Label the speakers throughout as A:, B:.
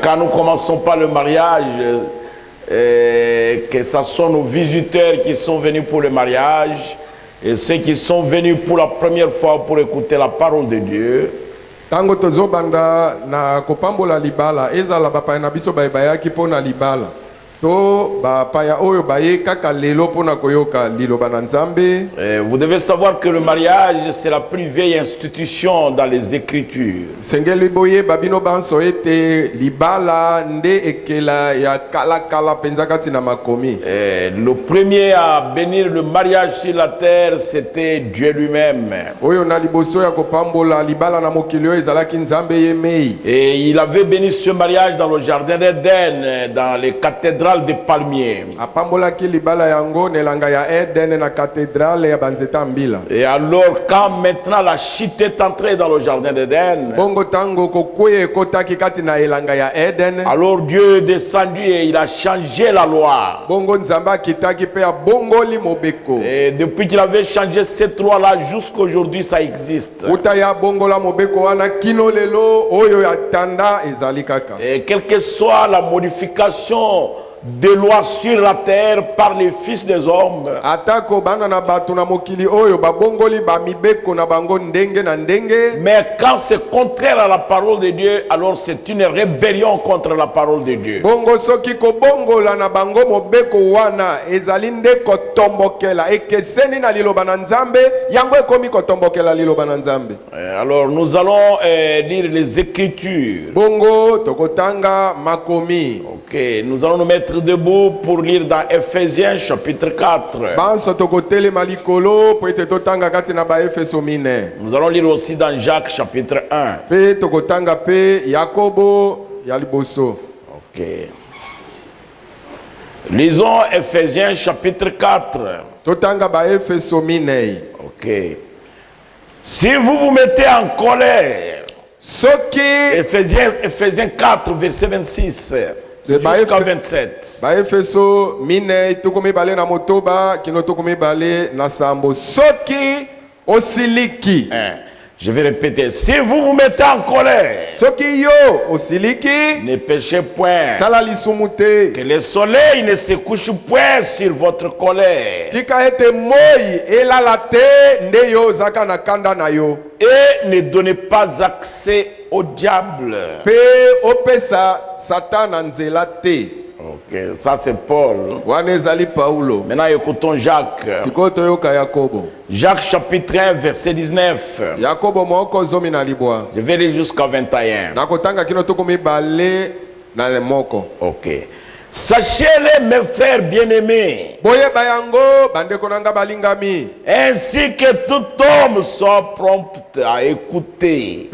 A: Quand nous commençons par le mariage, que ce sont nos visiteurs qui sont venus pour le mariage et ceux qui sont venus pour la première fois pour écouter la parole de Dieu.
B: Tango tozo banda na kopambola libala ezala bapa na biso bayaki pona libala to bapa ya oyo baye kaka lelo pona koyoka liloba na Nzambe.
A: Vous devez savoir que le mariage c'est la plus vieille institution dans les Écritures.
B: Sengeli boye babino banso ete libala nde ekela ya kala kala penzakati na makomi.
A: Le premier à bénir le mariage sur la terre c'était Dieu lui-même.
B: Oyo na liboso ya kopambola libala na mokili oyo ezalaki Nzambe yemei.
A: Et il avait béni ce mariage dans le jardin d'Éden, dans les cathédrales de palmiers.
B: Apambolaki libala yango nelanga ya Eden na cathédrale ya banzeta mbila.
A: Et alors quand maintenant la chute est entrée dans le jardin d'Éden,
B: bongo tango kokweye kotaki kati na elanga ya Eden,
A: alors Dieu est descendu et il a changé la loi.
B: Bongo Nzamba kitaki pe bongoli mobeko.
A: Et depuis qu'il avait changé cette loi là jusqu'aujourd'hui ça existe.
B: Utaya bongola mobeko wana kino lelo oyo ya tanda ezali kaka.
A: Et quelle que soit la modification des lois sur la terre par les fils des hommes,
B: atako bana na batu na mokili oyo babongoli ba mibeko na bango ndenge na ndenge,
A: mais quand c'est contraire à la parole de Dieu, alors c'est une rébellion contre la parole de Dieu.
B: Bongo soki ko bongola na bango mobeko wana ezali nde kotombokela ekeseni na liloba na Nzambe yango ekomi kotombokela liloba na Nzambe.
A: Alors nous allons lire les Écritures.
B: Bongo tokotanga makomi.
A: Ok, nous allons nous mettre debout pour lire dans Ephésiens chapitre 4. Nous allons lire aussi dans Jacques chapitre 1. Ok. Lisons Ephésiens chapitre 4. Ok. Si vous vous mettez en colère, Ephésiens 4 verset 26. Jusqu'à 27.
B: Baefeso mine tukumi bale na motoba kino tukumi bale na sambo soki osiliki.
A: Je vais répéter. Si vous vous mettez en colère,
B: soki yo osiliki,
A: ne péchez point.
B: Salali sumute.
A: Que le soleil ne se couche point sur votre colère.
B: Tika ete moi elalate nde yo zaka na kanda na yo.
A: Et ne donnez pas accès au diable.
B: Pe opesa Satan anzela te.
A: Ok, ça c'est Paul.
B: Wanezali Paulo.
A: Maintenant écoutons Jacques.
B: Sikoto yoka Yakobo.
A: Jacques chapitre 1 verset 19.
B: Yakobo moko zomi na libwa.
A: Je vais lire jusqu'à 21.
B: Nakotanga kino tokomi bale na le moko.
A: Ok. Sachez-les, mes frères bien-aimés, ainsi que tout homme soit prompt à écouter.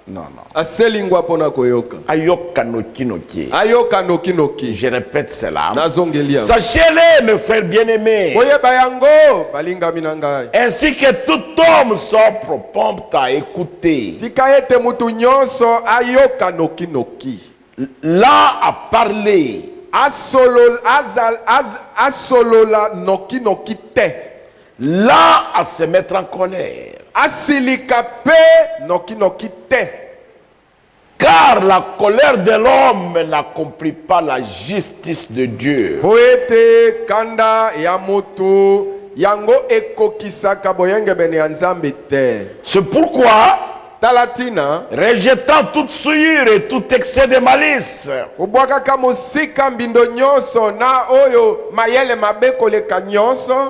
A: Non. Ayoka noki noki. Je répète cela. Sachez-les, mes frères bien-aimés, ainsi que tout homme soit prompt à écouter. Là à parler. Là à se mettre en colère. Car la colère de l'homme n'accomplit pas la justice de Dieu. C'est pourquoi, rejetant toute souillure et tout excès de malice,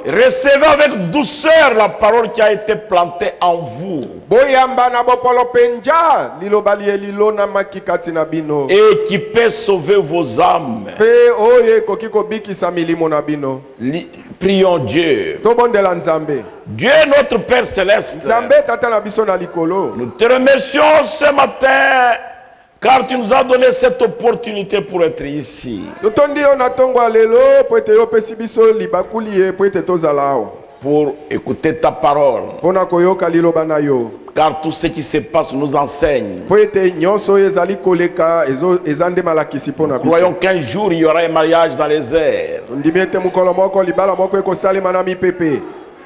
A: recevez avec douceur la parole qui a été plantée en vous et qui peut sauver vos âmes. Prions Dieu. Dieu notre Père Céleste, nous te remercions ce matin car tu nous as donné cette opportunité pour être ici. Pour écouter ta parole. Car tout ce qui se passe nous enseigne. Croyons qu'un jour il y aura un mariage dans les airs.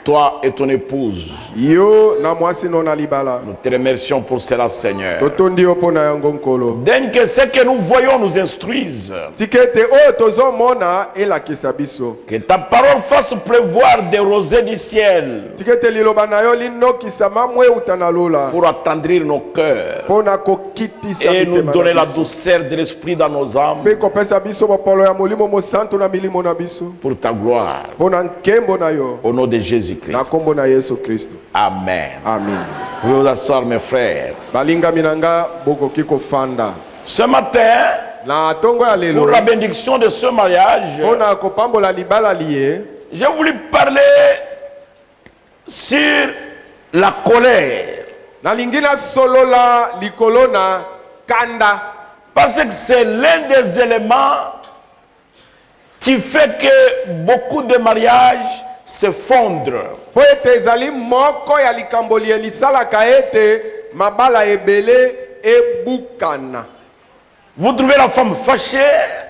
A: toi et ton épouse.
B: Yo na mwasi no na libala.
A: Nous te remercions pour cela, Seigneur.
B: Totondi opo na yango nkolo.
A: Daigne que ce que nous voyons nous instruise.
B: Tikete o tozo mona elakisa biso.
A: Que ta parole fasse pleuvoir des rosées du ciel.
B: Tikete liloba na yo linokisa mamwe utanalola.
A: Pour attendrir nos cœurs.
B: Pona kokitisa
A: Et nous
B: mitema
A: donner
B: na
A: la
B: biso.
A: douceur de l'esprit dans nos âmes.
B: Pe kopesa biso bopolo ya molimo mo santo na milimo na biso.
A: Pour ta gloire.
B: Pona nkembo na yo.
A: Au nom de
B: Na
A: Jésus-Christ.
B: kombo na Yesu Kristo.
A: Amen.
B: Amen.
A: Vous pouvez vous asseoir, mes frères.
B: Balinga minanga bokoki kofanda.
A: Ce matin,
B: Na tongo ya
A: pour
B: lelo.
A: la bénédiction de ce mariage,
B: Pona kopambola libala lié.
A: j'ai voulu parler sur la colère.
B: Na lingina solola likolona kanda.
A: Parce que c'est l'un des éléments qui fait que beaucoup de mariages s'effondrent.
B: Po ete ezali moko ya likamboli elisalaka ete mabala ebele ebukana.
A: Vous trouvez la femme fâchée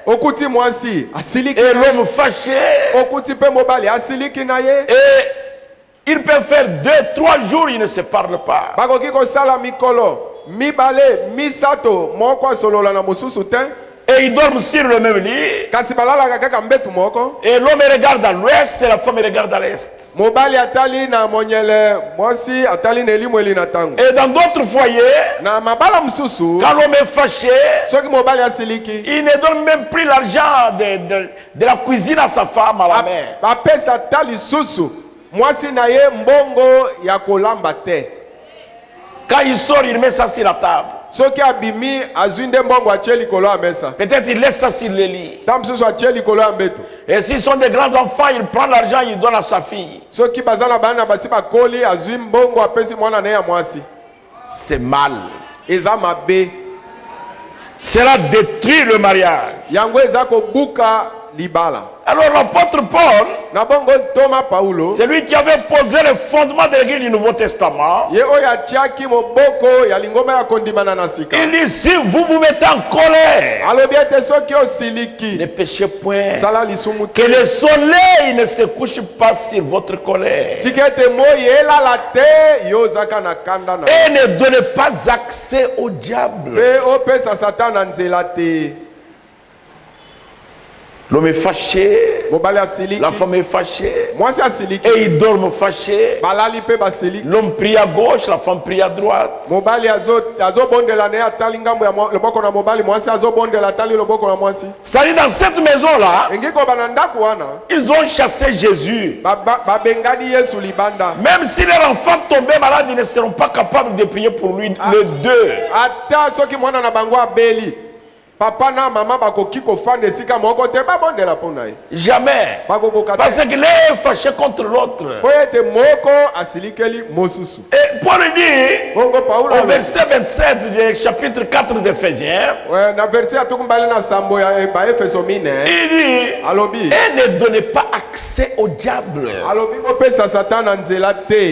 B: Okuti mwasi asiliki
A: et
B: na ye.
A: l'homme fâché,
B: Okuti pe mobali asiliki na ye.
A: et ils peuvent faire 2-3 jours, ils ne se parlent pas.
B: Bakoki kosala mikolo mibale misato moko asolola na mosusu te.
A: Et ils dorment sur le même lit.
B: Kasi balalaka kaka mbetu moko.
A: Et l'homme regarde à l'ouest et la femme regarde à l'est.
B: Mobali atali na monyele mwasi atali na elimu eli na tango.
A: Et dans d'autres foyers,
B: Na mabala msusu
A: quand l'homme est fâché,
B: soki mobali asiliki
A: il ne donne même plus l'argent de la cuisine à sa femme, à la mère.
B: bapesa tali susu mwasi na ye mbongo ya kolamba te.
A: Quand il sort, il met ça sur la table.
B: Soki abimi azwi nde mbongo atie likolo ya mesa.
A: Peut-être il laisse ça sur le lit.
B: Ta mosusu atie likolo ya mbeto.
A: Et s'ils sont des grands enfants, il prend l'argent, il donne à sa fille.
B: Soki baza na bana basi bakoli azwi mbongo apesi mwana na ye ya mwasi.
A: C'est mal.
B: Eza mabe.
A: Cela détruit le mariage.
B: Yango eza kobuka libala.
A: Alors l'apôtre Paul,
B: Na bongo Thomas Paulo.
A: c'est lui qui avait posé le fondement de l'église du Nouveau Testament.
B: Ye oyo atiaki moboko ya lingomba ya kondimana na sika.
A: Il dit, si vous vous mettez en colère,
B: Alobi ete soki osiliki.
A: ne péchez point.
B: Sala lisumu
A: Que le soleil ne se couche pas sur votre colère.
B: Tika ete moi elala te yo ozaka na kanda na.
A: Et ne donnez pas accès au diable.
B: Pe opesa Satan na nzela te.
A: L'homme est fâché,
B: Mobali asiliki.
A: la femme est fâchée,
B: Mwasi asiliki.
A: et ils dorment fâchés.
B: Balali pe basiliki.
A: L'homme prie à gauche, la femme prie à droite.
B: Mobali azobondela ne atali ngambo ya loboko na mobali, mwasi azobondela atali loboko na mwasi.
A: C'est-à-dire dans cette maison-là,
B: Engi ko bana ndako wana.
A: ils ont chassé Jésus.
B: Babengadi Yesu libanda.
A: Même si leurs enfants tombaient malades, ils ne seront pas capables de prier pour lui. Les deux.
B: Ata soki mwana na bango abeli. Papa na mama bakoki kofanda esika moko te babondela pona ye.
A: Jamais.
B: Bakokoka
A: Parce
B: te.
A: que l'un est fâché contre l'autre.
B: Po ete moko asilikeli mosusu.
A: Et Paul dit,
B: Bongo Paulo
A: au verset 27 du chapitre 4 d'Éphésiens,
B: ouais, na verset atukumbali na sambo ya ba Efeso mine.
A: il dit,
B: Alobi.
A: et ne donnez pas accès au diable.
B: Alobi kopesa Satan na nzela te.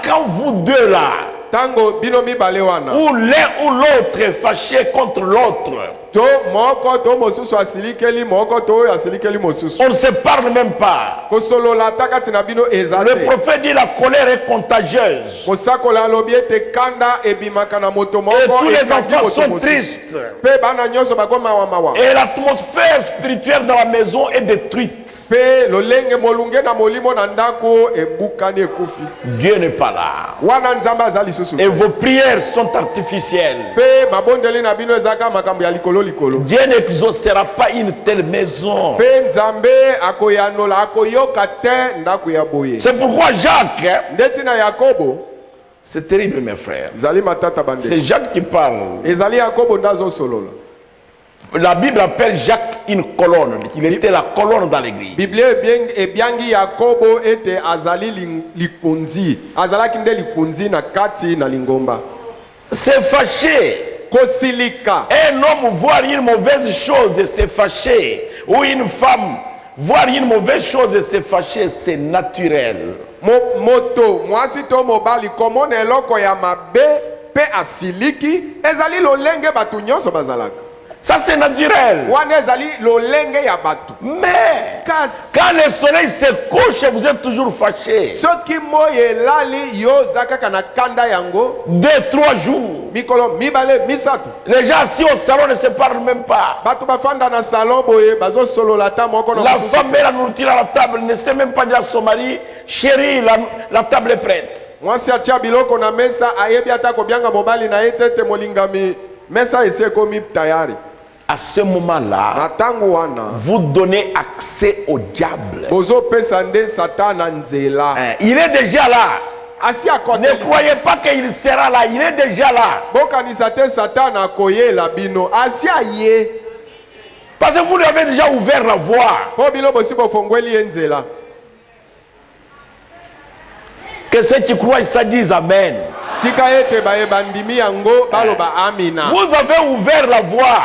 A: Quand vous deux là,
B: Tango bino mibale wana.
A: où l'un ou l'autre est fâché contre l'autre,
B: To moko to mosusu asilikeli moko to asilikeli mosusu.
A: on ne se parle même pas.
B: Kosolola takati na bino
A: Le
B: ezate.
A: prophète dit la colère est contagieuse.
B: Kosakola alobi ete kanda ebimaka na moto moko.
A: Et tous les
B: ekandi
A: enfants
B: moto
A: sont
B: mosusu.
A: tristes.
B: Pe bana nyonso bakoma mawa mawa.
A: Et l'atmosphère spirituelle dans la maison est détruite.
B: Pe lolenge molunge na molimo na ndako ebukani ekufi.
A: Dieu n'est pas là.
B: Wana nzamba azali susu.
A: Et vos prières sont artificielles.
B: Pe mabondeli na bino ezaka makambo ya likolo likolo.
A: Dieu n'exaucera pas une telle maison.
B: Pe nzambe akoyanola akoyoka te ndako ya boye.
A: C'est pourquoi Jacques,
B: Ndeti na Yakobo
A: c'est terrible mes frères,
B: zali matata bande.
A: c'est Jacques qui parle.
B: Ezali Yakobo ndazo solola.
A: La Bible appelle Jacques une colonne. Il était la colonne dans l'église.
B: Biblia ebiangi Yakobo ete azali likunzi. Azalaki nde likunzi na kati na lingomba.
A: C'est fâché.
B: Kosilika.
A: Un homme voir une mauvaise chose et se fâcher. Ou une femme voir une mauvaise chose et se fâcher, c'est naturel.
B: Moto mwasi to mobali komona eloko ya mabe pe asiliki ezali lolenge batu nyonso bazalaka.
A: Ça c'est naturel. Mais quand le soleil se couche, vous êtes toujours fâché. 2-3 jours. Les gens assis au salon ne se parlent même pas. La femme met la nourriture à la table, ne sait même pas dire à son mari, chérie, la table est prête. À ce moment-là, vous donnez accès au diable. Il est déjà là. Ne croyez pas qu'il sera là, il est déjà là. Parce que vous lui avez déjà ouvert la voie. Que ceux qui croient, ils se disent Amen. Vous avez ouvert la voie.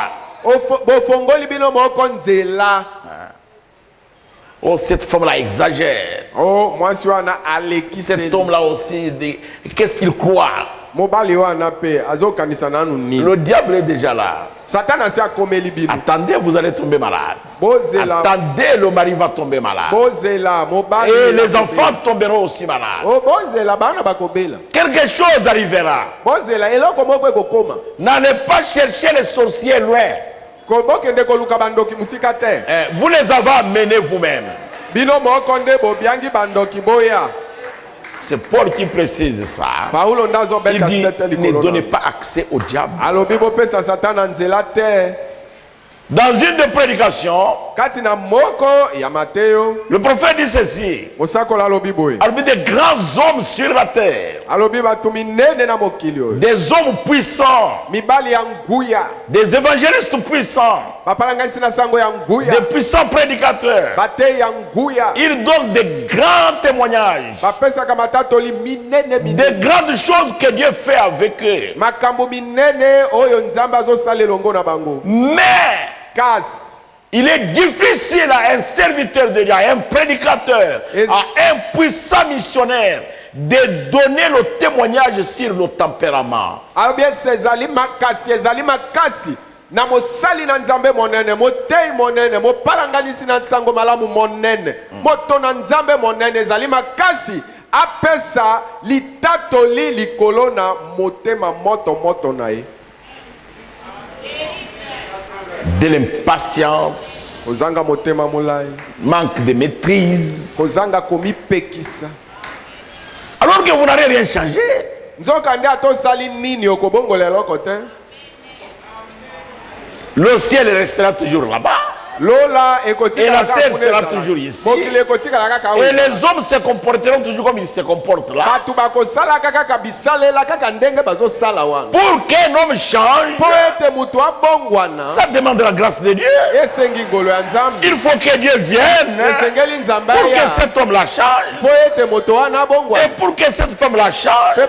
A: Oh, cette femme-là exagère. Oh, moi, cet homme-là aussi, qu'est-ce qu'il croit? Le diable est déjà là. Attendez, vous allez tomber malade. Attendez, le mari va tomber malade. Et les enfants tomberont aussi malades. Quelque chose arrivera. N'allez pas chercher les sorciers loin. Vous les avez amenés vous-même. C'est Paul qui précise ça. Il dit, ne donnez pas accès au diable. Dans une des prédications, le prophète dit ceci. Il des grands hommes sur la terre, des hommes puissants, des évangélistes puissants, des puissants prédicateurs. Ils donnent des grands témoignages, des grandes choses que Dieu fait avec eux. Mais il est difficile à un serviteur de Dieu, à un prédicateur, à un puissant missionnaire de donner le témoignage sur le tempérament. Na mosali na nzambe monene motei monene mopalanganisi na nsango malamu monene moto na nzambe monene ezali makasi apesa litatoli likolo na motema moto na ye. De l'impatience, manque de maîtrise, alors que vous n'avez rien changé. Le ciel restera toujours là-bas. Et la terre sera toujours ici. Et les hommes se comporteront toujours comme ils se comportent là. Pour qu'un homme change, ça demande la grâce de Dieu. Il faut que Dieu vienne pour que cet homme la change. Et pour que cette femme la change.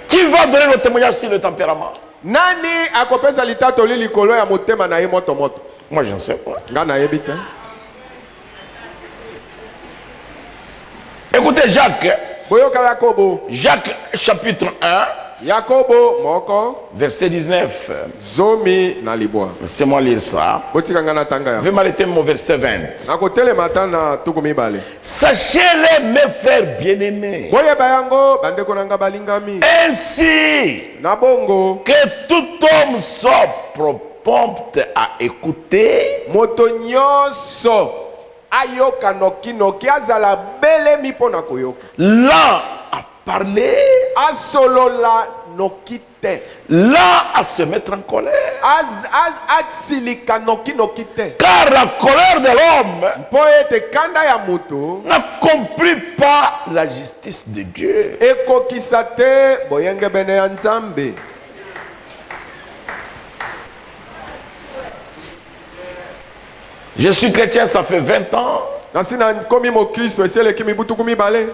A: Qui va donner le témoignage sur le tempérament? Nani akopesa litatoli likolo ya motema na ye moto moto? Moi je ne sais pas. Ngana yebite. Écoutez Jacques. Boyoka Yakobo. Jacques chapitre 1. Yakobo moko verset 19. Zomi na libwa. Laissez-moi lire ça. Botika ngana tanga ya. Je vais m'arrêter au verset 20. Nakotele matana tukumi bale. Sachez-les mes frères bien-aimés. Boye bayango bandeko nanga balingami. Ainsi nabongo que tout homme soit prompte à écouter. Motonyoso ayoka nokinoki azala bele mipona koyoka. Là à parler, à solo la nokite, là à se mettre en colère, car la colère de l'homme n'accomplit pas la justice de Dieu. Je suis chrétien, ça fait 20 ans.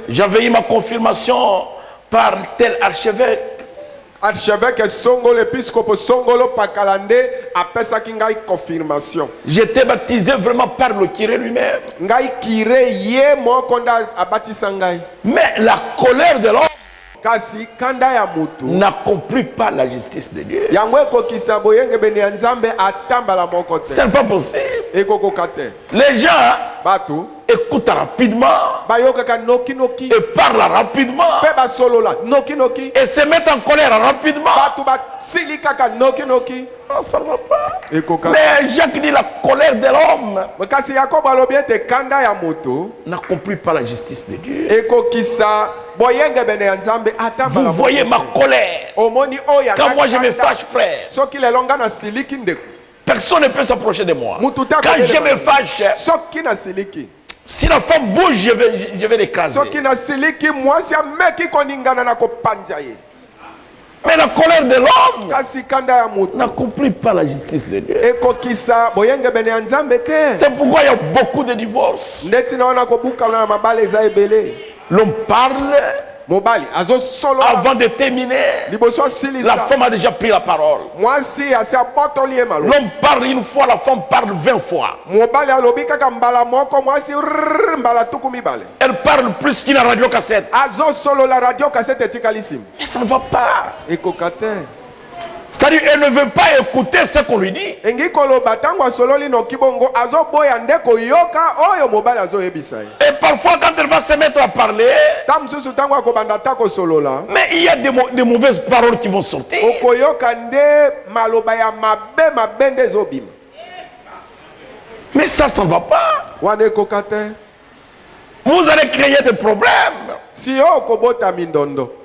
A: J'avais eu ma confirmation par tel archevêque. Archevêque Songolo, épiscope Songolo Pakalande apesa kingai confirmation. J'étais baptisé vraiment par le curé lui-même. Ngai curé ye mo konda abatisa ngai. Mais la colère de l'homme
B: kasi kanda ya mutu
A: n'accomplit pas la justice de Dieu.
B: yango ekokisa boyenge bene ya nzambe atambala moko te.
A: Ce n'est pas possible.
B: Ekokoka te.
A: Les gens
B: Batu
A: écoutent rapidement
B: bayokaka noki noki
A: et parlent rapidement
B: pe basolola noki noki
A: et se mettent en colère rapidement.
B: batu basili kaka noki noki.
A: Non, ça ne va pas.
B: Ekoka.
A: Mais Jacques dit la colère de l'homme
B: kasi yakobo alobi ete kanda ya mutu
A: n'accomplit pas la justice de Dieu.
B: ekokisa boyenge bene ya nzambe atambala.
A: Vous voyez ma colère.
B: omoni oya
A: Quand moi je me fâche, frère,
B: soki lelonga na siliki ndeko
A: personne ne peut s'approcher de moi.
B: mutu ta
A: Quand je me fâche,
B: soki na siliki
A: si la femme bouge, je vais l'écraser.
B: soki na siliki mwasi ameki koningana na kopanja ye.
A: Mais la colère de l'homme
B: kasi kanda ya mutu
A: n'accomplit pas la justice de Dieu.
B: ekokisa boyenge bene ya nzambe te.
A: C'est pourquoi il y a beaucoup de divorces.
B: ndeti naona kobukana na mabale eza ebele.
A: L'homme parle
B: mobali azosolola
A: avant de terminer.
B: liboso
A: La
B: asilisa
A: femme a déjà pris la parole.
B: mwasi asi abotoli ye malo.
A: L'homme parle une fois, la femme parle 20 fois.
B: mobali alobi kaka mbala moko mwasi mbala tuku mibale.
A: Elle parle plus qu'une radio cassette.
B: azosolola radio kasete etikali nsima.
A: Mais ça ne va pas.
B: ekoka te.
A: C'est-à-dire, elle ne veut pas écouter ce qu'on lui dit.
B: engi koloba ntango asololi noki bongo azoboya nde koyoka oyo mobali azoyebisa ye.
A: Et parfois, quand elle va se mettre à parler,
B: ta mosusu ntango akobanda ta kosolola
A: mais il y a des mauvaises paroles qui vont sortir.
B: okoyoka nde maloba ya mabe nde ezobima.
A: Mais ça ne va pas.
B: wana ekoka te.
A: Vous allez créer des problèmes.
B: si yo okobota mindondo.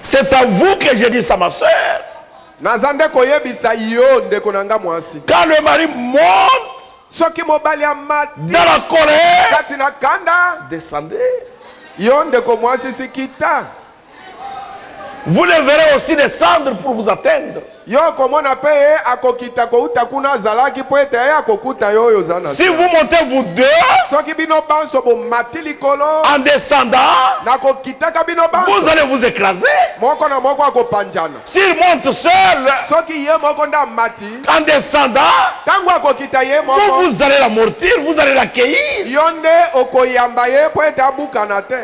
A: C'est à vous que je dis ça, ma soeur.
B: naza nde koyebisa yo ndeko na nga mwasi.
A: Quand le mari monte
B: soki mobali amati
A: dans la colère,
B: kati na kanda
A: descendez.
B: yo ndeko mwasi sikita.
A: Vous le verrez aussi descendre pour vous atteindre.
B: yo komona pe ye akokita kouta kuna azalaki po ete ye akokuta yo oyo oza na
A: Si vous montez vous deux,
B: soki bino banso bomati likolo
A: en descendant,
B: nakokitaka bino
A: vous
B: banso
A: allez vous écraser.
B: moko na moko akopanjana.
A: S'il monte seul,
B: soki ye moko nde amati
A: en descendant,
B: ntango akokita ye moko
A: vous allez l'amortir, vous allez l'accueillir.
B: yo nde okoyamba ye po ete abukana te.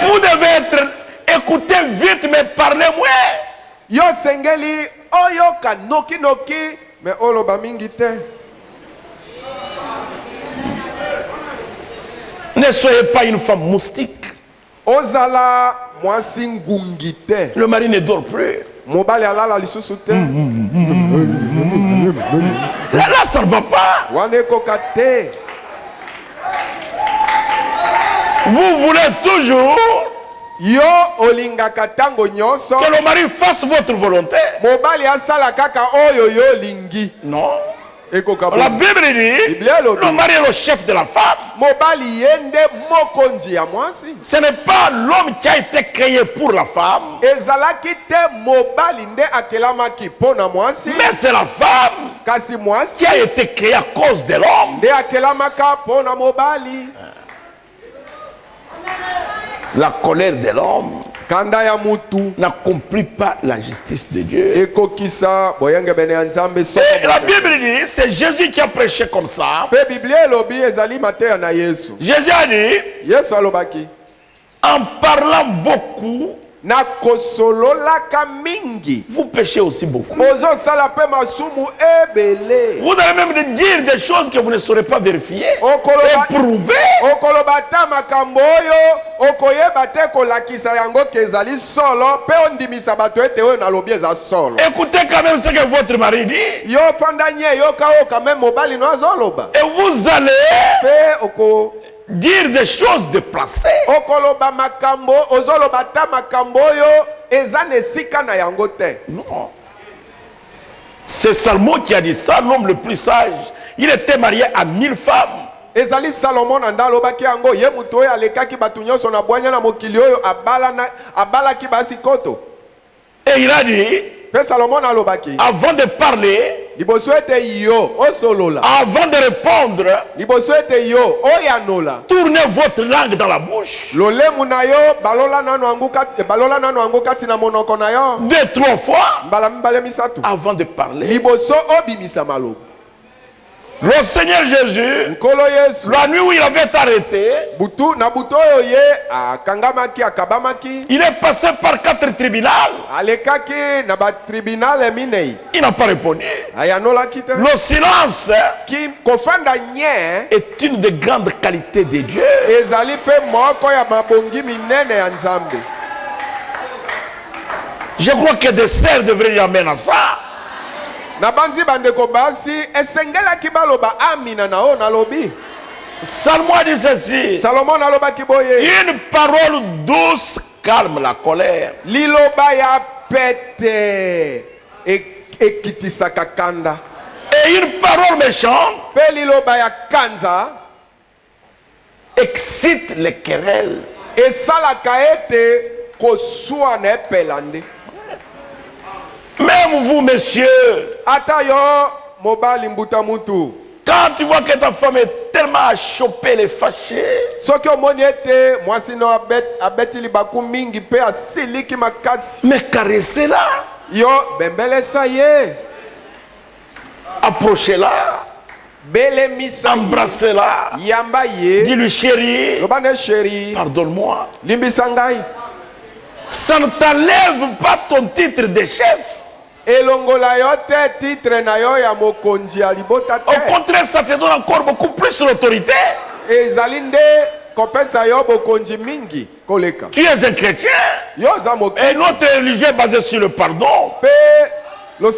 A: Vous devez écouter vite, mais parlez moins.
B: yo sengeli oyoka noki noki me oloba mingi te.
A: Ne soyez pas une femme moustique.
B: ozala mwasi ngungi te.
A: Le mari ne dort plus.
B: mobali alala lisusu te.
A: Là, ça ne va pas.
B: wana ekoka te.
A: Vous voulez toujours
B: yo olingaka ntango nyonso
A: que le mari fasse votre volonté.
B: mobali asala kaka oyo yo olingi.
A: Non.
B: ekoka
A: La Bible dit,
B: Biblia elobi
A: le mari est le chef de la femme.
B: mobali ye nde mokonzi ya mwasi.
A: Ce n'est pas l'homme qui a été créé pour la femme,
B: ezalaki te mobali nde akelamaki mpo na mwasi
A: mais c'est la femme
B: kasi mwasi
A: qui a été créée à cause de l'homme.
B: nde akelamaka mpo na mobali.
A: La colère de l'homme
B: kanda ya mutu
A: n'accomplit pas la justice de Dieu.
B: ekokisa boyenge bene ya nzambe soko
A: Et la
B: bote.
A: Bible dit, c'est Jésus qui a prêché comme ça.
B: mpe biblia elobi ezali mateya na yesu.
A: Jésus a dit,
B: yesu alobaki
A: en parlant beaucoup,
B: na kosololaka mingi
A: vous péchez aussi beaucoup.
B: ozosala mpe masumu ebele.
A: Vous allez même dire des choses que vous ne saurez pas vérifier
B: Okoloba-
A: et prouver.
B: okoloba ta makambo oyo okoyeba te kolakisa yango ke ezali solo mpe ondimisa bato ete oyo nalobi eza solo.
A: Écoutez quand même ce que votre mari dit.
B: yo fanda nye yoka oyo kame mobali no azoloba
A: Et vous allez
B: mpe
A: dire des choses déplacées.
B: okoloba makambo ozoloba ta makambo oyo eza na esika na yango te.
A: Non. C'est Salomon qui a dit ça, l'homme le plus sage. Il était marié à 1000 femmes.
B: ezali salomo na nda alobaki yango ye moto oyo alekaki bato nyonso na bwanya na mokili oyo abalaki basi koto.
A: Et il a dit,
B: mpe salomo alobaki
A: avant de parler,
B: liboso ete yo osolola,
A: avant de répondre,
B: liboso ete yo oyanola,
A: tournez votre langue dans la bouche.
B: lolemu na yo balola nano yango kati na monoko na yo
A: 2-3 fois
B: mbala mibale misatu
A: avant de parler.
B: liboso obimisa maloba.
A: Le Seigneur Jésus, la nuit où il avait été arrêté, il est passé par 4 tribunaux. Il n'a pas répondu. Le silence est une des grandes qualités de Dieu. Je crois que des sœurs devraient y amener à ça. Salomon dit ceci. Une parole douce calme la colère. Et une parole méchante excite les querelles. Même vous, messieurs, quand tu vois que ta femme est tellement achoppée, elle est fâchée, mais caressez-la, approchez-la, embrassez-la, dis-lui chérie, pardonne-moi. Ça ne t'enlève pas ton titre de chef. Au contraire, ça te donne encore beaucoup plus l'autorité. Tu es un chrétien. Et notre religion est basée sur le pardon. Mais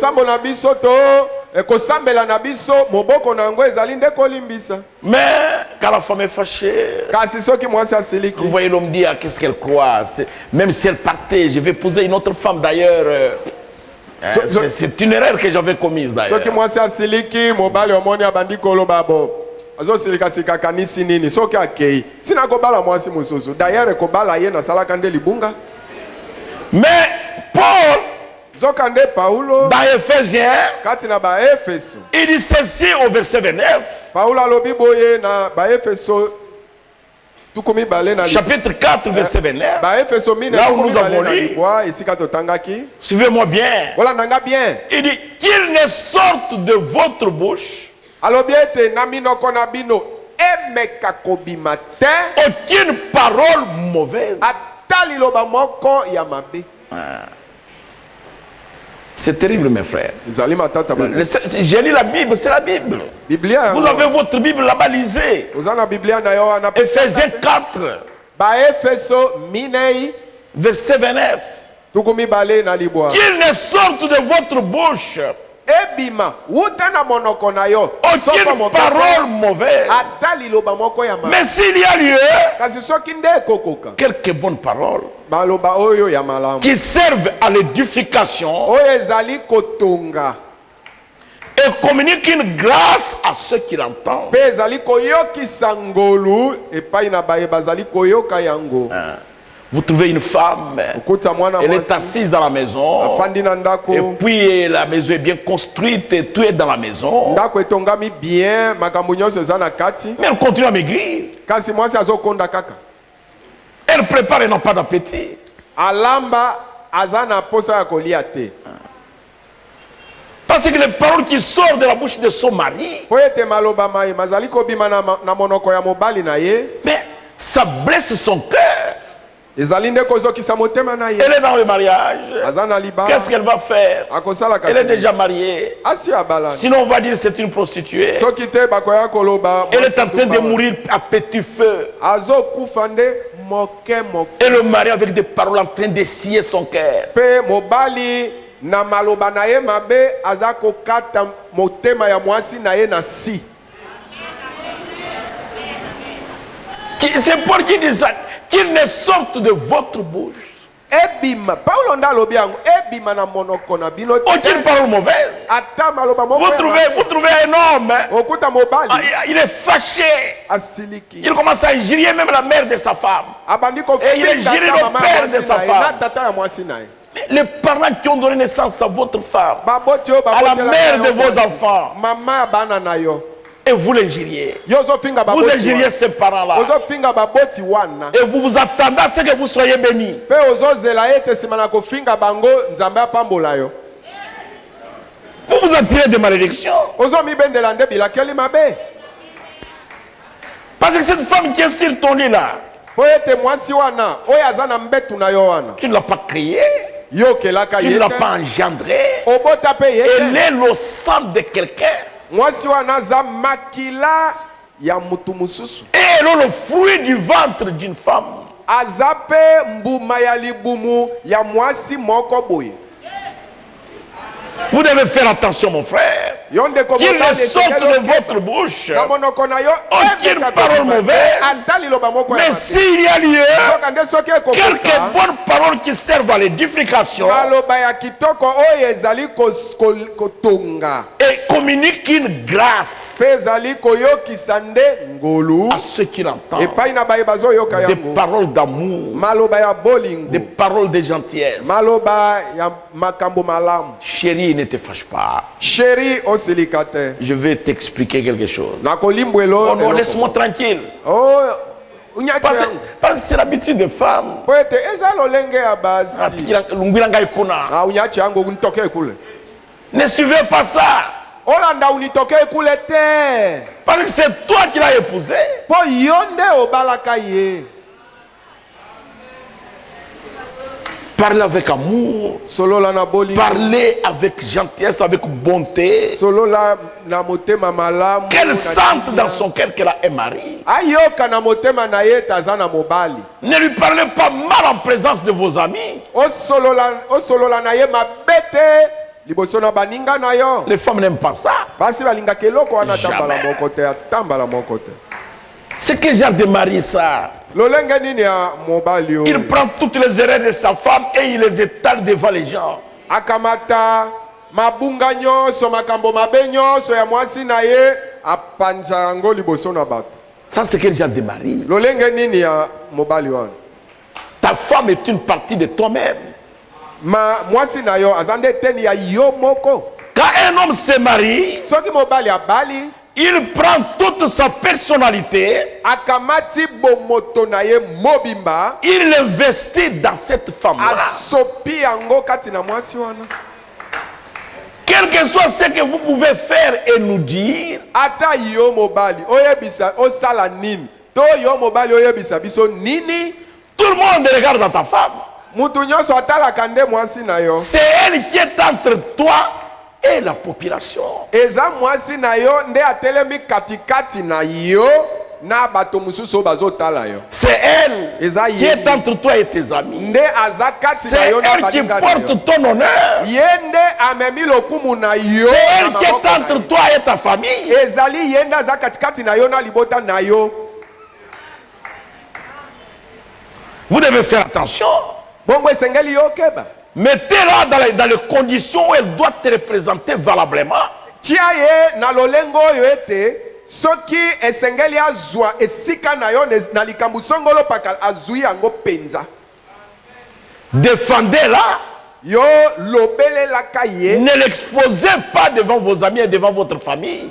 A: quand la femme est fâchée, vous voyez l'homme dire qu'est-ce qu'elle croit. Même si elle partait, je vais épouser une autre femme d'ailleurs. C'est une erreur que j'avais commise d'ailleurs. Mais Paul, dans Ephésiens, il dit ceci au verset 29. Chapitre 4, verset 29. Là où nous avons lu. Suivez-moi bien. Il dit qu'il ne sorte de votre bouche aucune parole mauvaise. C'est terrible, mes frères. J'ai lu la Bible, c'est la Bible. Vous avez votre Bible là-bas, lisez. Ephésiens 4, verset 29. Qu'il ne sorte de votre bouche aucune parole mauvaise. Mais s'il y a lieu, quelques bonnes paroles qui servent à l'édification et communiquent une grâce à ceux qui l'entendent. Vous trouvez une femme, elle est assise dans la maison, et puis la maison est bien construite, et tout est dans la maison. Mais elle continue à maigrir. Elle prépare et n'a pas d'appétit. Parce que les paroles qui sortent de la bouche de son mari, mais ça blesse son cœur. Elle est dans le mariage. Qu'est-ce qu'elle va faire? Elle est déjà mariée. Sinon on va dire que c'est une prostituée. Elle est en train de mourir à petit feu. Et le mari avec des paroles en train de scier son cœur. C'est pour qui dit ça. Qu'il ne sorte de votre bouche aucune parole mauvaise. Vous trouvez un homme, il est fâché. Il commence à injurier même la mère de sa femme. Et il injurie le père de sa femme. Les parents qui ont donné naissance à votre femme, à la mère de vos enfants, et vous l'injuriez. Vous injuriez ces parents-là. Et vous vous attendez à ce que vous soyez bénis. Vous vous attirez des malédictions. Parce que cette femme qui est sur ton lit là, tu ne l'as pas créée, tu ne l'as pas engendrée. Elle est le sang de quelqu'un. Et elle est le fruit du ventre d'une femme. Vous devez faire attention, mon frère. Qu'il ne sorte de votre bouche aucune parole mauvaise. Mais s'il y a lieu, quelques bonnes paroles qui servent à l'édification et communiquent une grâce à ceux qui l'entendent. Des paroles d'amour, des paroles de gentillesse. Chérie, ne te fâche pas. Je vais t'expliquer quelque chose. Oh non, laisse-moi tranquille. Parce que c'est l'habitude des femmes. Ne suivez pas ça. Parce que c'est toi qui l'as épousé. Parlez avec amour, parlez avec gentillesse, avec bonté. Qu'elle sente dans son cœur qu'elle a un mari. Ne lui parlez pas mal en présence de vos amis. Les femmes n'aiment pas ça. Jamais. C'est quel genre de mari ça? Il prend toutes les erreurs de sa femme et il les étale devant les gens. Ça, c'est quel genre de mari? Ta femme est une partie de toi-même. Quand un homme se marie, il prend toute sa personnalité, il investit dans cette femme-là. Quel que soit ce que vous pouvez faire et nous dire, tout le monde regarde dans ta femme. C'est elle qui est entre toi et la population. C'est elle qui est entre toi et tes amis. C'est elle qui porte ton honneur. C'est elle qui est entre toi et ta famille. Vous devez faire attention. Mettez-la dans les conditions où elle doit te représenter valablement. Défendez-la. Ne l'exposez pas devant vos amis et devant votre famille.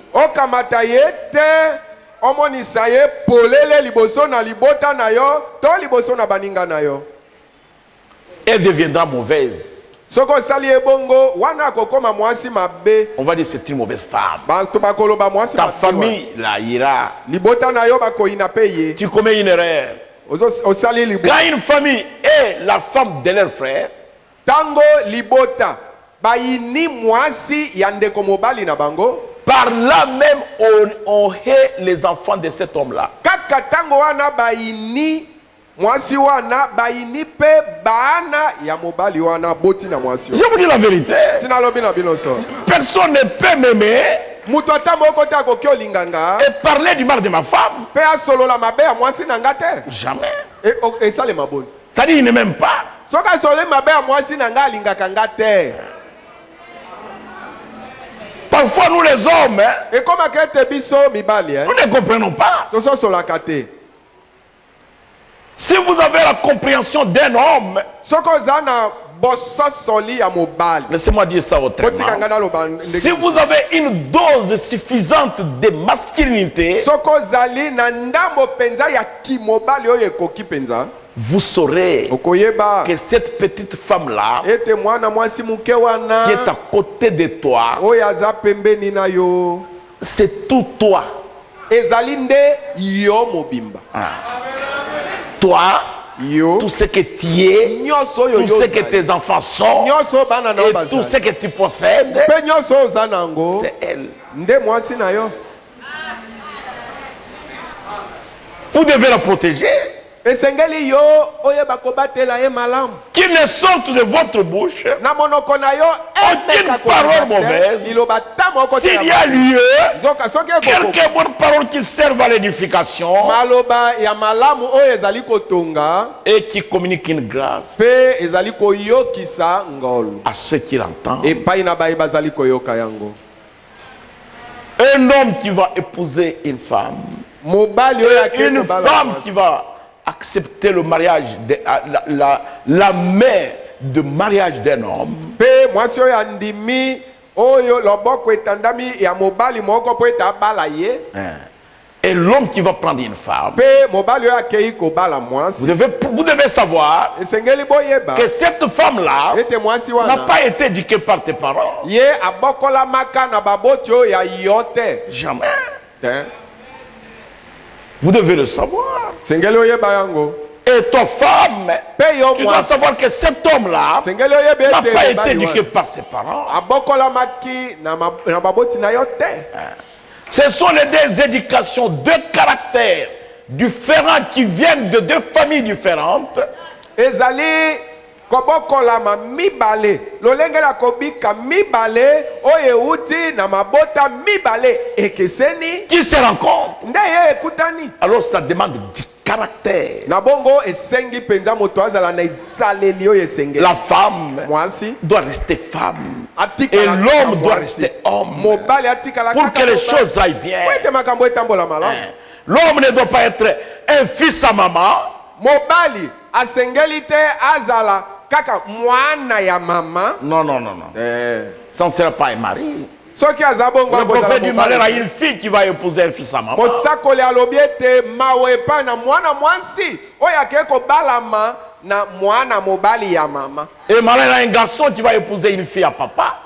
A: Elle deviendra mauvaise. On va dire c'est une mauvaise femme. Ta famille la ira. Tu commets une erreur. Quand une famille est la femme de leur frère, par là même on hait les enfants de cet homme-là. Je vous dis la vérité. Personne ne peut m'aimer et parler du mal de ma femme. Jamais. C'est-à-dire il ne m'aime pas. Parfois nous les hommes, nous ne comprenons pas. Si vous avez la compréhension d'un homme, laissez-moi dire ça autrement. Si vous avez une dose suffisante de masculinité, vous saurez que cette petite femme-là qui est à côté de toi, c'est tout toi. Toi, tout ce que tu es, tout ce que tes enfants sont, et tout ce que tu possèdes, c'est elle. Vous devez la protéger. Qu'il ne sorte de votre bouche aucune parole mauvaise. S'il y a lieu, quelques bonnes paroles qui servent à l'édification et qui communiquent une grâce à ceux qui l'entendent. Un homme qui va épouser une femme, une femme qui va accepter le mariage, la mère de mariage d'un homme, et l'homme qui va prendre une femme, vous devez savoir que cette femme-là n'a pas été éduquée par tes parents. Jamais. Vous devez le savoir. Et ta femme, tu dois savoir que cet homme-là n'a pas été éduqué par ses parents. Ce sont les deux éducations, deux caractères différents qui viennent de deux familles différentes. Qui se rencontrent. Alors ça demande du caractère. La femme doit rester femme et l'homme doit rester homme pour que les choses aillent bien. L'homme ne doit pas être un fils à maman. Non. Ça ne sera pas un mari. Le prophète du malheur a une fille qui va épouser un fils à maman. Et malheur a un garçon qui va épouser une fille à papa.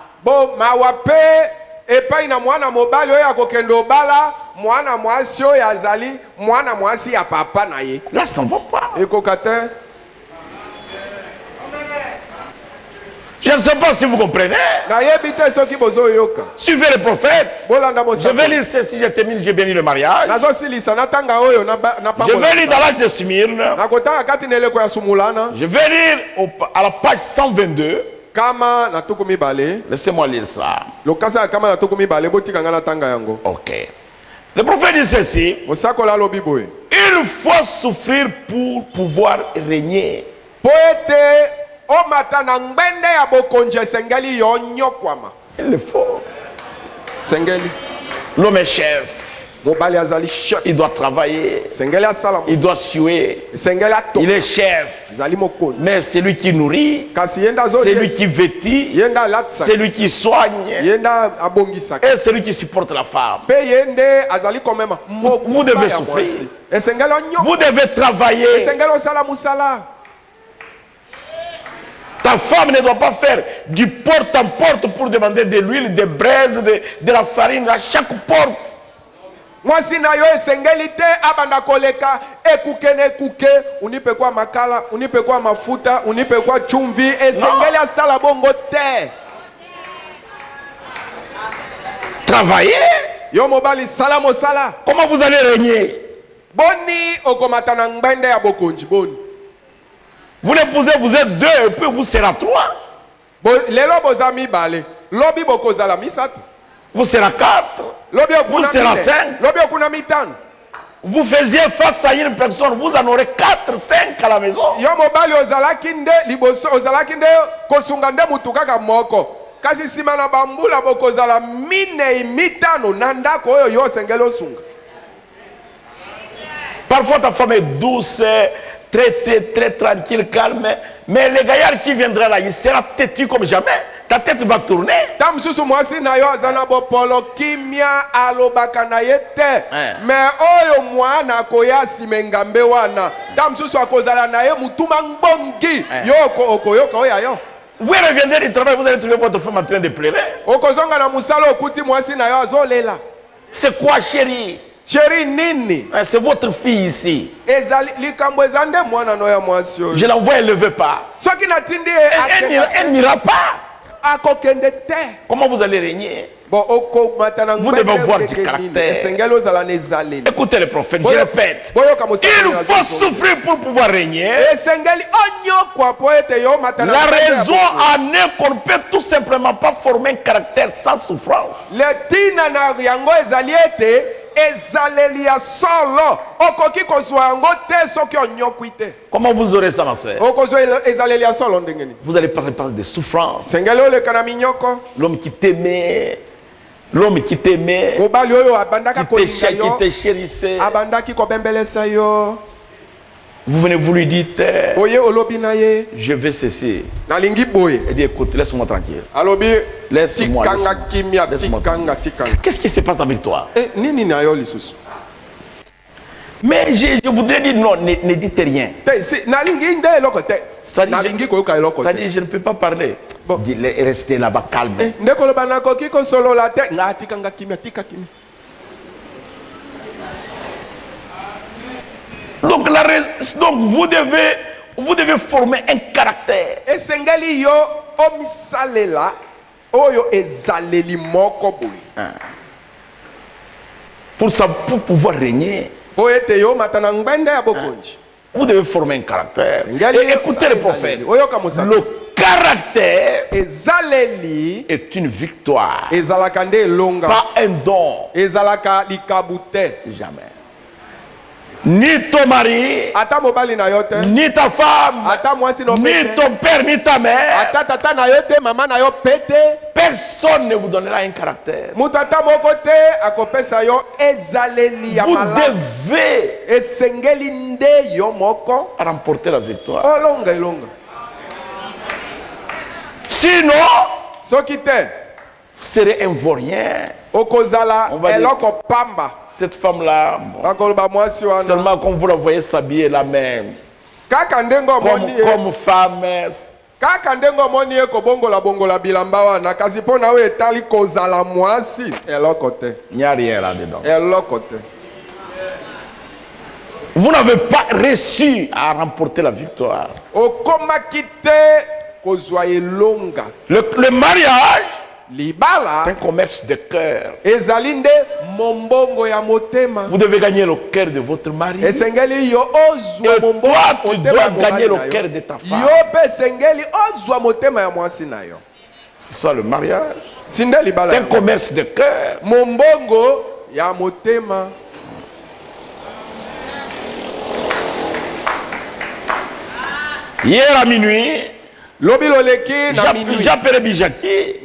A: Là, ça ne va pas. Je ne sais pas si vous comprenez. Suivez le prophète. Je vais lire ceci, je termine, j'ai béni le mariage. Je vais lire dans l'acte de Smyrne. Je vais lire à la page 122. Laissez-moi lire ça. Ok. Le prophète dit ceci. Il faut souffrir pour pouvoir régner. Il le faut. L'homme est chef. Il doit travailler. Il doit suer. Il est chef. Mais c'est lui qui nourrit. C'est lui qui vêtit. C'est lui qui soigne. Et c'est lui qui supporte la femme. Vous devez souffrir. Vous devez travailler. Ta femme ne doit pas faire du porte en porte pour demander de l'huile, des braises, de la farine à chaque porte.
C: Mwasi na yo esengeli te abanda koleka ekuke ne kuke unipe kwa makala unipe kwa mafuta unipe kwa chumvi esengeli asala bongo te.
A: Travailler.
C: Yo mobali sala mosala.
A: Comment vous allez régner?
C: Boni okomatana ngbende ya bokonji boni.
A: Vous l'épousez, vous êtes deux et puis vous serez trois.
C: Lelo bozami bale. Lobi bokozala misatu.
A: Vous serez quatre. Vous serez cinq. Vous faisiez face à une personne, vous en aurez 4, 5 à la maison.
C: Yo mobali ozalaki nde liboso ozalaki nde kosunga nde mutu kaka moko. Kasi sima na bambula bokozala mine mitano na ndako oyo yo sengeli osunga.
A: Parfois ta femme est douce, très tranquille, calme. Mais le gaillard qui viendra là, il sera têtu comme jamais. ta tête va tourner.
C: Tamsusu mwasi na yo azana bopolo kimia alobaka na yete. Mais oyo mwana koya simengambe wana. Tamsusu akozala na ye mutuma ngbongi. Yoko okoyoka oya yo.
A: Vous reviendrez du travail, vous allez trouver votre femme en train de pleurer.
C: Okozonga na musalo okuti mwasi na yo azolela.
A: C'est quoi, chérie?
C: Chérie nini?
A: C'est votre fille ici.
C: Je
A: la vois, elle ne veut pas. Elle n'ira pas. Comment vous allez régner? Vous devez avoir du caractère. Écoutez le prophète, je répète. Il faut souffrir pour pouvoir régner. La raison en est qu'on ne peut tout simplement pas former un caractère sans souffrance. Comment vous aurez ça, ma soeur? Vous allez passer par des souffrances. L'homme qui t'aimait, qui te chérissait, vous venez, vous lui dites, je vais cesser. Il dit, écoute, laisse-moi tranquille. Laisse-moi. Qu'est-ce qui se passe avec toi? Mais je voudrais dire non, ne dites rien. C'est-à-dire, je ne peux pas parler. Restez là-bas calme. Donc vous devez former un caractère. Pour pouvoir régner, vous devez former un caractère. Et écoutez le prophète. Le caractère est une victoire, pas un don. Jamais. Ni ton mari, ni ta femme, ni ton père, ni ta mère, personne ne vous donnera un caractère. Vous devez remporter la victoire. Sinon, vous serez un vaurien. On va dire, cette femme-là, seulement quand vous la voyez s'habiller la même, comme femme, il n'y a rien là-dedans. Vous n'avez pas réussi à remporter la victoire. Le mariage, c'est un commerce de cœur. Vous devez gagner le cœur de votre mari. Et toi, tu dois gagner le cœur de ta femme. C'est ça le mariage. C'est un commerce de cœur. Hier à minuit, j'appelais Bijaki.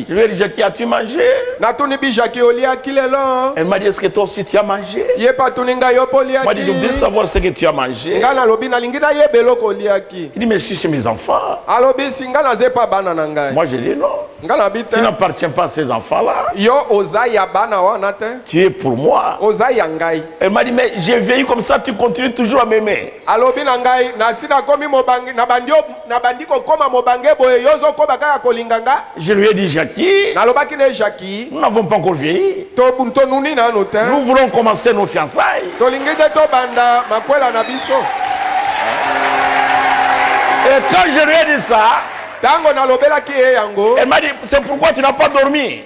A: Je lui ai dit, Jackie, as-tu mangé? Elle m'a dit, est-ce que toi aussi tu as mangé? Moi, je voudrais savoir ce que tu as mangé. Il dit, mais je suis chez mes enfants. Moi, je dis non. Tu n'appartiens pas à ces enfants-là. Tu es pour moi. Elle m'a dit, mais j'ai vieilli comme ça, tu continues toujours à m'aimer. Je lui ai dit, Jackie, nous n'avons pas encore vieilli. Nous voulons commencer nos fiançailles. Et quand je lui ai dit ça, elle m'a dit, c'est pourquoi tu n'as pas dormi.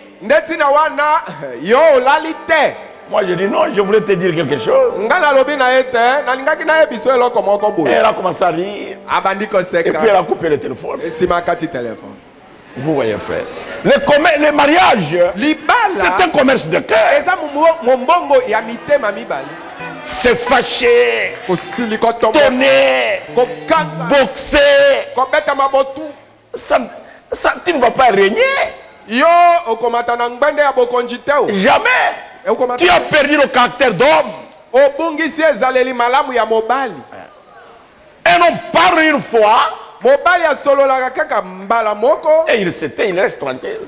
A: Moi je dis non, je voulais te dire quelque chose. Elle a commencé à rire. Et puis elle a coupé le téléphone. Vous voyez frère, le mariage, c'est un commerce de cœur. C'est fâché, tonner, boxer. Ça, tu ne vas pas régner. Jamais. Tu as perdu le caractère d'homme. Un homme parle une fois,
C: mobali asololaka kaka mbala moko.
A: Et il s'éteint, il reste tranquille.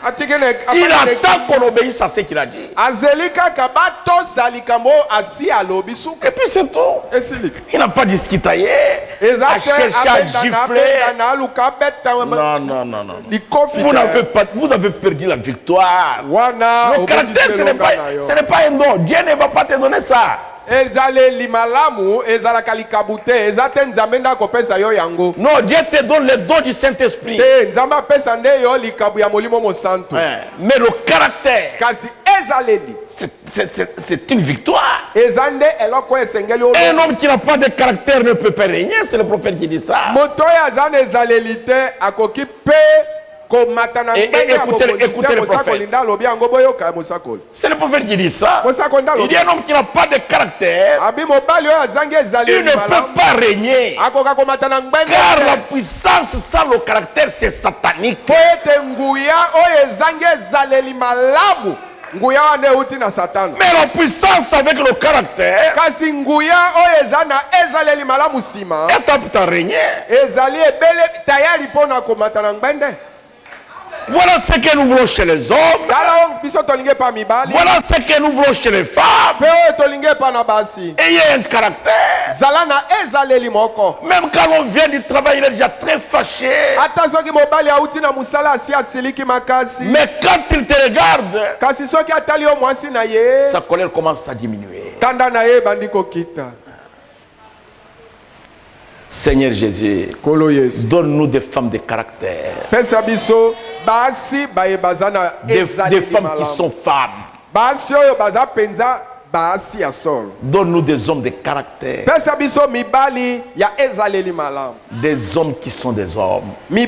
C: Atikene
A: Il attend qu'on obéisse à ce qu'il a dit.
C: azelika kabato salikambo asi alobi suka.
A: Et puis c'est tout.
C: Esilik.
A: Il n'a pas discutaillé, à chercher à gifler. Non, non, non, non. Vous avez perdu la victoire. Le caractère, ce n'est pas un don. Dieu ne va pas te donner ça.
C: ezaleli malamu ezalaka likabute ezate nzambe nda kopesa yo yango.
A: Non, Dieu te donne le don du Saint-Esprit.
C: Te nzambe apesa nde yo likabu ya molimo mosantu.
A: Mais le caractère,
C: kasi ezaleli
A: c'est une victoire.
C: ezande eloko esengeli o.
A: Un homme qui n'a pas de caractère ne peut pas régner, c'est le prophète qui dit ça.
C: moto ya zane ezaleli te akoki pe.
A: Écoutez le prophète. C'est le prophète qui dit ça. Il dit un homme qui n'a pas de caractère, il ne peut pas régner. Car la puissance sans le caractère, c'est satanique. Mais la puissance avec le caractère est apte à régner. Voilà ce que nous voulons chez les hommes. Voilà ce que nous voulons chez les femmes. Ayez un caractère. Même quand on vient du travail, il est déjà très fâché. Mais quand il te regarde, sa colère commence à diminuer. Seigneur Jésus, donne-nous des femmes de caractère. Des femmes qui sont femmes. Donne-nous des hommes de caractère. Des hommes qui sont des hommes. Nous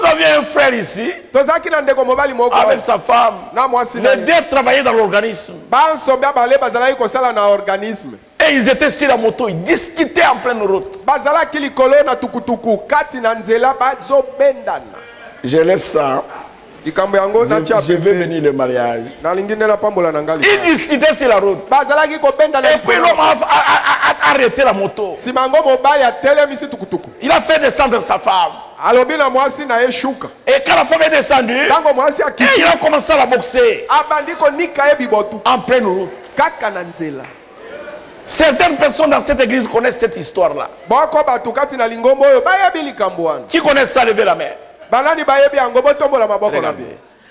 A: avions un frère ici avec sa femme. Les deux travaillaient dans l'organisme. Et ils étaient sur la moto, ils discutaient en pleine route. Je laisse ça. Je vais venir le mariage. Ils discutaient sur la route. Et puis l'homme a arrêté la moto. Il a fait descendre sa femme. Et quand la femme est descendue, il a commencé à la boxer en pleine route. Certaines personnes dans cette église connaissent cette histoire-là. Qui connaissent ça, levez la main. Regardez.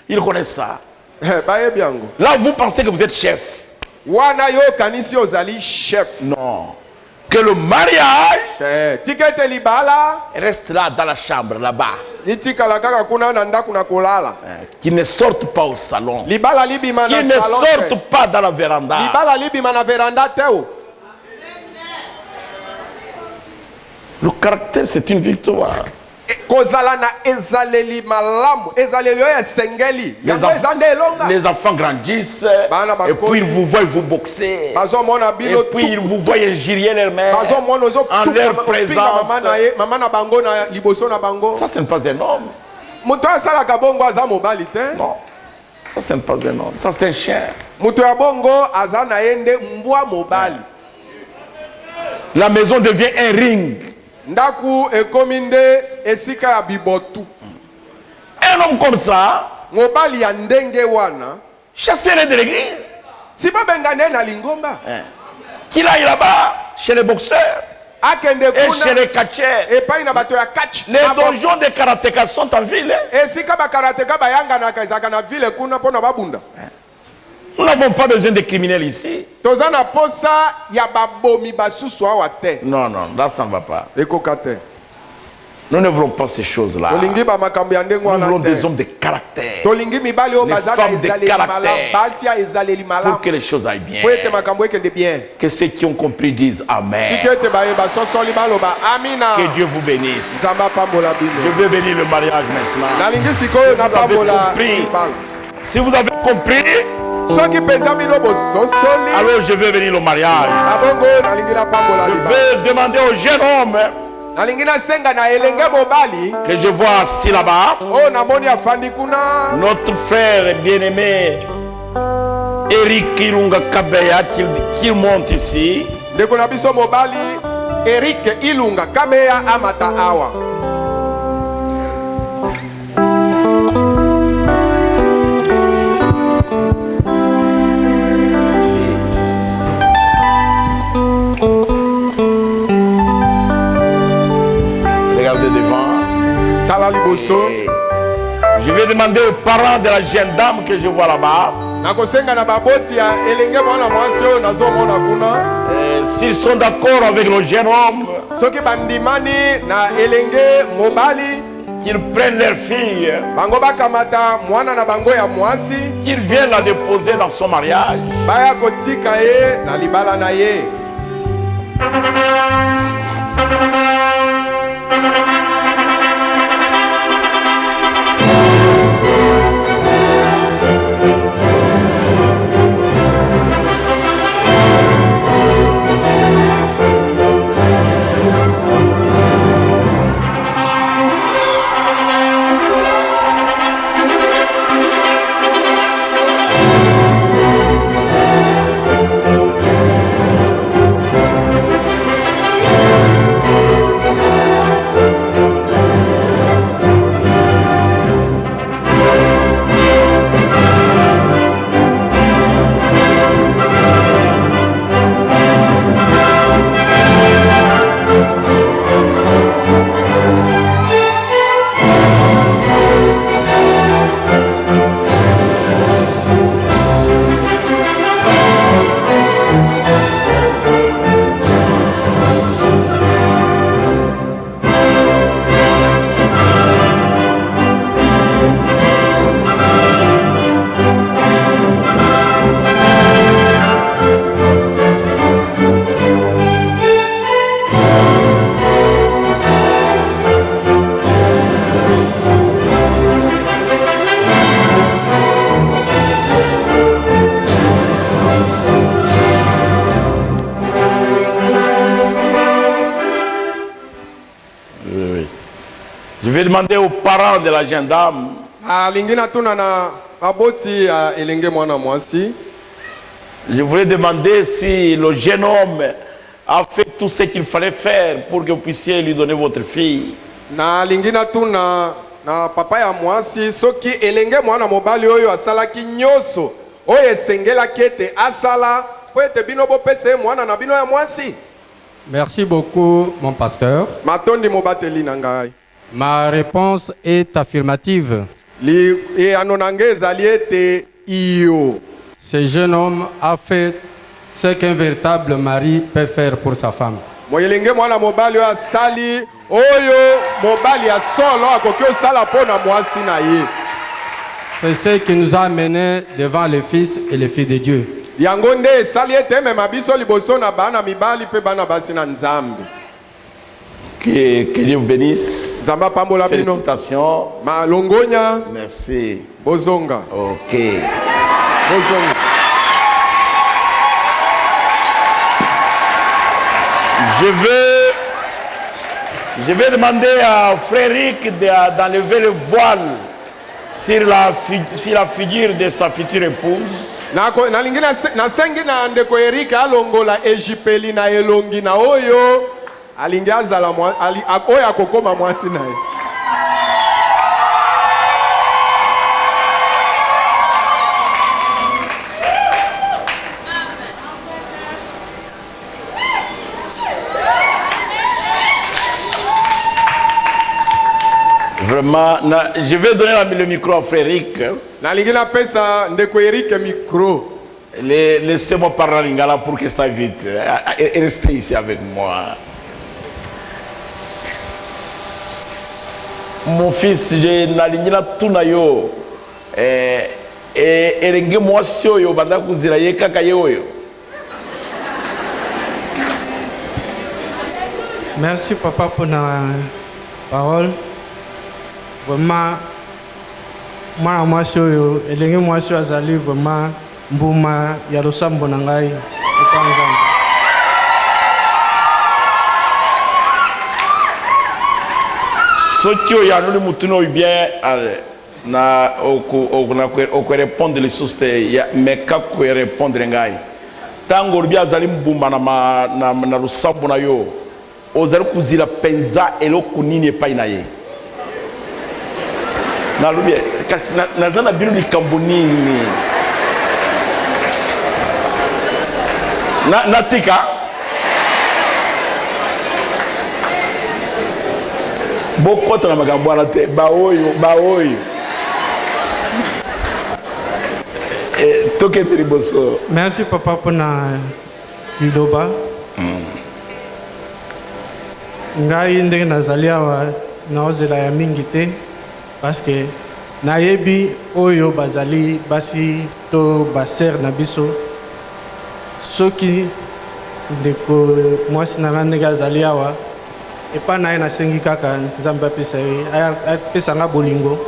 A: Ils connaissent ça. Là, vous pensez que vous êtes chef. Non. Que le mariage reste là dans la chambre, là-bas. Qu'ils ne sortent pas au salon. Qu'ils ne sortent pas dans la véranda. Le caractère, c'est une victoire. Les enfants grandissent et puis ils vous voient vous boxer et puis ils vous voient injurier leur mère en leur présence. Ça, ce n'est pas un homme. Non, ça, ce n'est pas un homme. Ça, c'est un chien. La maison devient un ring. Un homme comme ça, chassez-le de l'église. Qu'il aille là-bas, chez les boxeurs et chez les catcheurs. Les donjons de karatéka sont en ville. Nous n'avons pas besoin de criminels ici. Non, non, là ça ne va pas. Nous ne voulons pas ces choses-là. Nous voulons des hommes de caractère. Des femmes de caractère. Pour que les choses aillent bien. Que ceux qui ont compris disent Amen. Que Dieu vous bénisse. Je vais bénir le mariage maintenant. Vous avez compris. Si vous avez compris, alors je vais venir au mariage. Je vais demander au jeune homme que je vois assis là-bas, notre frère bien-aimé Eric Ilunga Kabeya, qu'il monte ici.
C: Eric Ilunga Kameya Amata Awa.
A: Regardez devant.
C: Et
A: je vais demander aux parents de la jeune dame que je vois là-bas. S'ils sont d'accord avec le jeune homme, qu'ils prennent leur fille, qu'ils viennent la déposer dans son mariage. Je vais demander aux parents de la jeune dame. Je voulais demander si le jeune homme a fait tout ce qu'il fallait faire pour que vous puissiez lui donner votre fille.
C: Na papa ya mwasi soki elenge mwana mobali oyo asalaki nyoso oyo esengelaki ete asala po ete bino bopesa mwana na bino ya mwasi.
D: Merci beaucoup mon pasteur.
C: Matondi mobateli na ngai.
D: Ma réponse est affirmative. Ce jeune homme a fait ce qu'un véritable mari peut faire pour sa femme. C'est ce qui nous a amenés devant le Fils et les filles de Dieu.
A: Que Dieu vous bénisse. Félicitations. Merci.
C: Bozonga.
A: Ok.
C: Bozonga.
A: Je vais demander à Frédéric d'enlever le voile sur la figure de sa future épouse.
C: Alingazala oya kokoma mwasi naye.
A: Vraiment, je vais donner le micro à Frédéric. Laissez-moi parler en lingala pour que ça vite. Restez ici avec moi. Mon fils, j'ai nalingila tunayo. Erenge mwasi oyo banda kuzira ye kaka ye oyo.
E: Merci papa pour la parole. Vraiment, moi mwasi oyo elenge mwasi azali vraiment mbuma ya losambo na ngai epanzamba.
A: Soki oyo anoli mutu no bien na oko répondre les choses mais kako répondre ngai. Tango bi azali mbumba na losambo na yo. ozali kuzila penza eloko nini epai na ye nalobi kasi naza na bino likambo nini natika bokota na makambo wana te baoyo tokende liboso.
E: Merci papa pour na liloba. Ngai ndenge nazali awa naozela ya mingi te parce que nayebi oyo bazali basi to baser na biso soki ndeko mwasi na ndenge azali awa epa na ye nasengi kaka nzambe apesa nga bolingo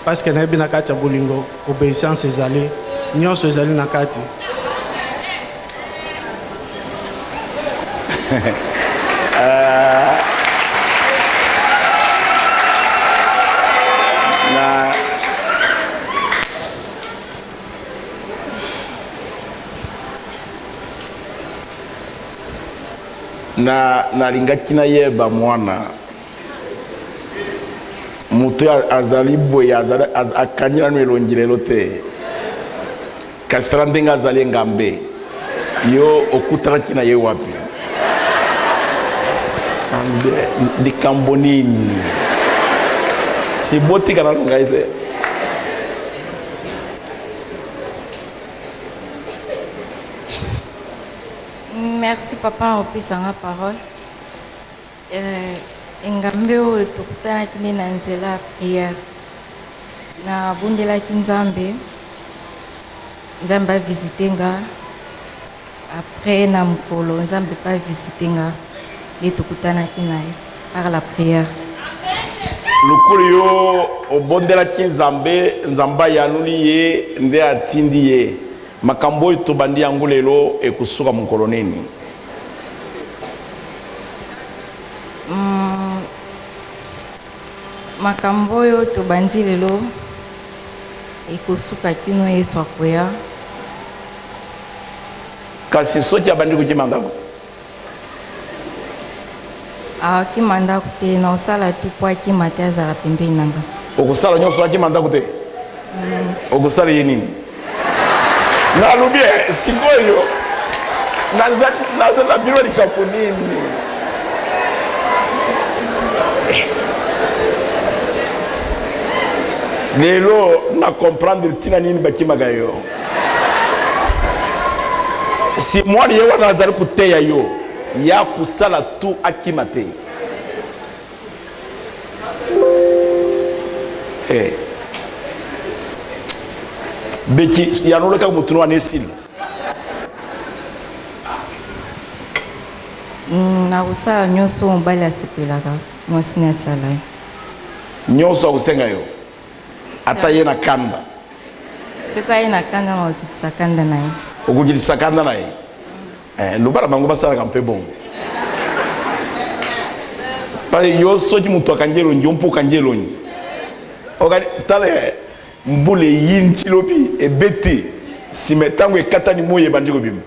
E: parce que nayebi na kati ya bolingo obéissance ezali nyonso ezali na kati.
A: nalingaki nayeba mwana mutu azali boye akanyira no elongi lelo te kasi tala ndenge azali ngambe yo okutanaki na ye wapi likambo nini sibotika na ngai te.
F: Merci papa opesa nga parole. Engambe oyo tokutanaki nde na nzela ya priere nabundelaki nzambe avisite nga après na mokolo nzambe pa avisite nga nde tokutanaki na ye par la priere.
A: Lukulu yo obondelaki nzambe ayanuli ye nde atindi ye makambo oyo tobandi yango lelo ekusuka mokolo nini?
F: Makambo oyo tobandi lelo ekosuka kino Yesu akoya.
A: Kasi soki abandi kukima ndako?
F: Akima ndako te na osala tu po akima te azala pembeni nanga.
A: Okusala nyonso akima ndako te? Okusala ye nini? Nalobi sikoyo naza na biro likambo nini? Lelo na comprendre tina nini bakimaka yo. Si mwani ye wana azali kuteya yo ya kusala tu akima te. Beki yanoleka mutunu wa nesili.
F: Na kusala nyonso mobali asepelaka mwasi na sala.
A: Nyonso akusenga yo. Ata ye na kanda.
F: Sika ye na kanda na okitisa kanda na ye.
A: Okukitisa kanda na ye. Lubara bango basala kampe bongo. Pale yo soki mutu akanjelo nji ompo kanjelo nji. Okali tale mbule yinchi lobi ebete simetango ekatani moye bandiko bim.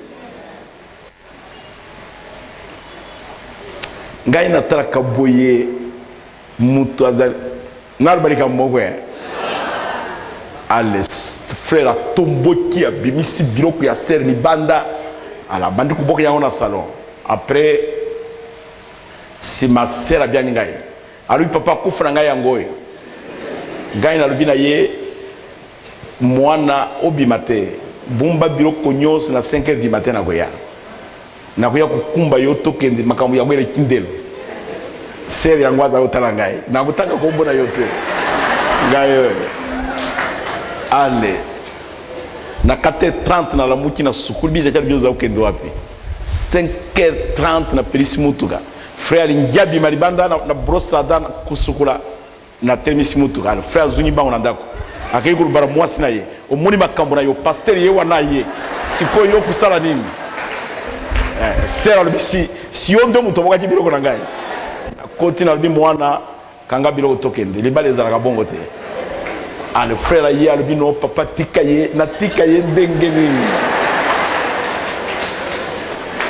A: Ngai na tala kaboye mutu azali nalbalika mboko ya. Allez, frère Tomboki a bimisi biloko ya ser ni banda ala bandi kuboka yango na salon. Après si ma sœur a bien ngai. Alui papa kufra ngai yango. Ngai na lubina ye mwana obimate bumba biloko nyos na 5h du matin na koya. Na koya kukumba yo tokende makambo ya mwele kindelo. Sœur yango aza otala ngai. Na kutaka kombona yote. Ngai ale na 4h30 na la muki na sukulu bija cha bioza ukendo wapi 5h30 na pelisi mutuka frère ngiabi malibanda na brossa da kusukula na termisi mutuka frère zunyi bango na ndako akayi kurubara mwasi na ye omoni makambo na yo pasteur ye wana ye siko yo kusala nini sera lubisi si yo ndo muto boka kibiro ko ngai koti na lubi mwana kanga bilo tokende libale za ka bongo te. Le frère hier le bino papa tikaye na tikaye ndenge nini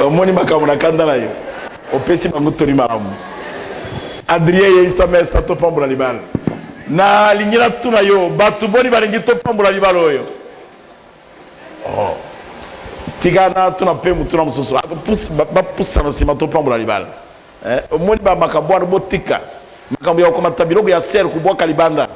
A: omoni makambo na kanda na yo opesi bango tori malamu Adrien yeisa mesa to pambola libala na linyira tuna yo batu boni balingi to pambola libala oyo tigana tuna pe mutuna mususu ba pusa na sima to pambola libala omoni ba makambo ano botika makambo ya komata bilogo ya ser kubwa kalibanda